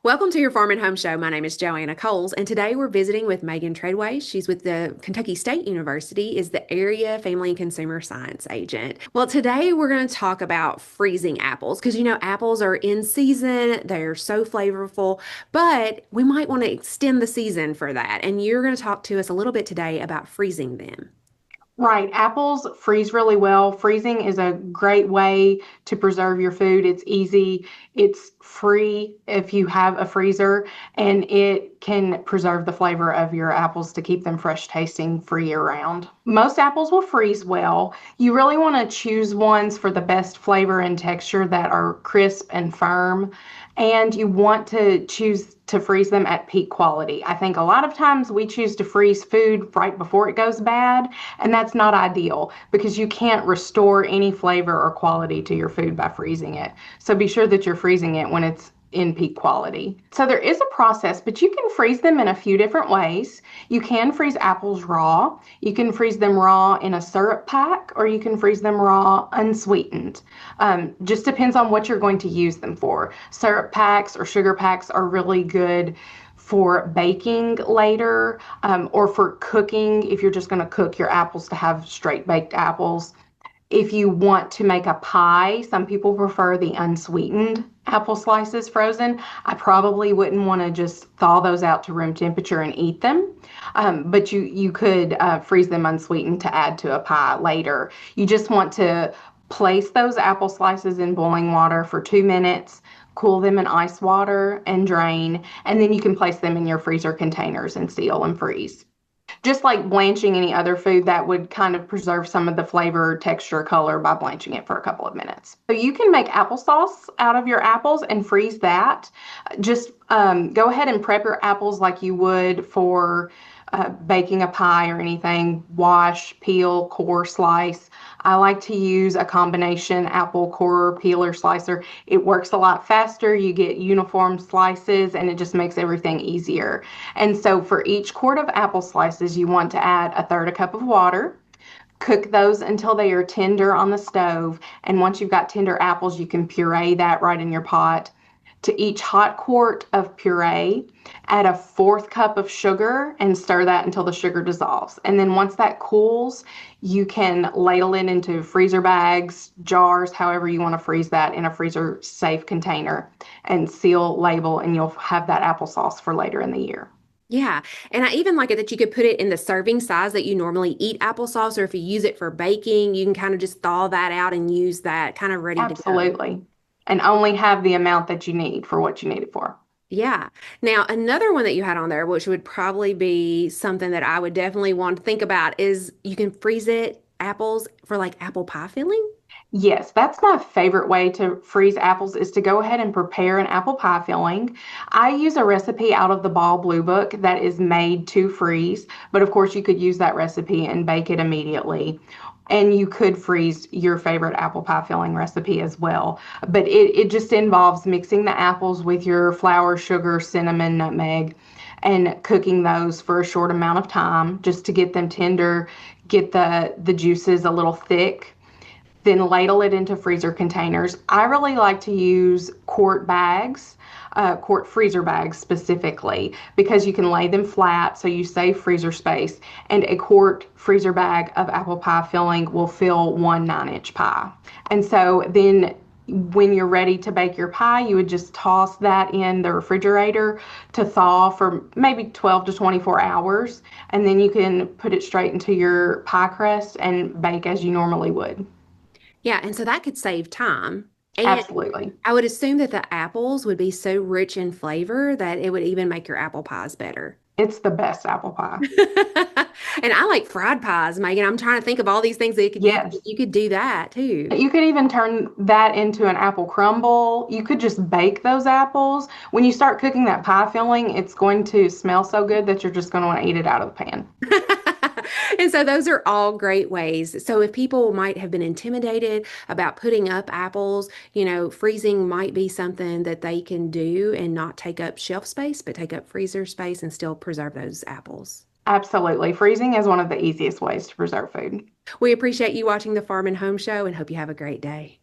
Welcome to your Farm and Home Show. My name is Joanna Coles, and today we're visiting with Megan Treadway. She's with the Kentucky State University, is the Area Family and Consumer Science Agent. Well, today we're going to talk about freezing apples because apples are in season, they're so flavorful, but we might want to extend the season for that. And you're going to talk to us a little bit today about freezing them. Right. Apples freeze really well. Freezing is a great way to preserve your food. It's easy, it's free if you have a freezer, and it can preserve the flavor of your apples to keep them fresh tasting for year round. Most apples will freeze well. You really want to choose ones for the best flavor and texture that are crisp and firm. And you want to choose to freeze them at peak quality. I think a lot of times we choose to freeze food right before it goes bad, and that's not ideal because you can't restore any flavor or quality to your food by freezing it. So be sure that you're freezing it when it's in peak quality. So there is a process, but you can freeze them in a few different ways. You can freeze apples raw. You can freeze them raw in a syrup pack, or you can freeze them raw unsweetened. Just depends on what you're going to use them for. Syrup packs or sugar packs are really good for baking later, or for cooking if you're just going to cook your apples to have straight baked apples. If you want to make a pie, some people prefer the unsweetened apple slices frozen. I probably wouldn't want to just thaw those out to room temperature and eat them, but you could freeze them unsweetened to add to a pie later. You just want to place those apple slices in boiling water for 2 minutes, cool them in ice water, and drain, and then you can place them in your freezer containers and seal and freeze. Just like blanching any other food, that would kind of preserve some of the flavor, texture, color by blanching it for a couple of minutes. So you can make applesauce out of your apples and freeze that. Just go ahead and prep your apples like you would for baking a pie or anything. Wash, peel, core, slice. I like to use a combination apple core peeler slicer. It works a lot faster. You get uniform slices and it just makes everything easier. And so for each quart of apple slices, you want to add a third a cup of water. Cook those until they are tender on the stove. And once you've got tender apples, you can puree that right in your pot. To each hot quart of puree, add a fourth cup of sugar and stir that until the sugar dissolves. And then once that cools, you can ladle it into freezer bags, jars, however you want to freeze that in a freezer safe container, and seal, label, and you'll have that applesauce for later in the year. Yeah, and I even like it that you could put it in the serving size that you normally eat applesauce, or if you use it for baking, you can kind of just thaw that out and use that kind of ready to go. Absolutely. And only have the amount that you need for what you need it for. Yeah. Now, another one that you had on there, which would probably be something that I would definitely want to think about, is you can freeze it apples for like apple pie filling. Yes, that's my favorite way to freeze apples is to go ahead and prepare an apple pie filling. I use a recipe out of the Ball Blue Book that is made to freeze, but of course you could use that recipe and bake it immediately. And you could freeze your favorite apple pie filling recipe as well. But it just involves mixing the apples with your flour, sugar, cinnamon, nutmeg, and cooking those for a short amount of time just to get them tender, get the juices a little thick, then ladle it into freezer containers. I really like to use quart bags, quart freezer bags specifically, because you can lay them flat so you save freezer space. And a quart freezer bag of apple pie filling will fill one 9-inch pie. And so then when you're ready to bake your pie, you would just toss that in the refrigerator to thaw for maybe 12 to 24 hours. And then you can put it straight into your pie crust and bake as you normally would. Yeah, and so that could save time. And Absolutely. I would assume that the apples would be so rich in flavor that it would even make your apple pies better. It's the best apple pie. And I like fried pies, Megan. I'm trying to think of all these things that you could use. Yes. You could do that too. You could even turn that into an apple crumble. You could just bake those apples. When you start cooking that pie filling, it's going to smell so good that you're just going to want to eat it out of the pan. And so those are all great ways. So if people might have been intimidated about putting up apples, freezing might be something that they can do and not take up shelf space, but take up freezer space and still preserve those apples. Absolutely. Freezing is one of the easiest ways to preserve food. We appreciate you watching the Farm and Home Show and hope you have a great day.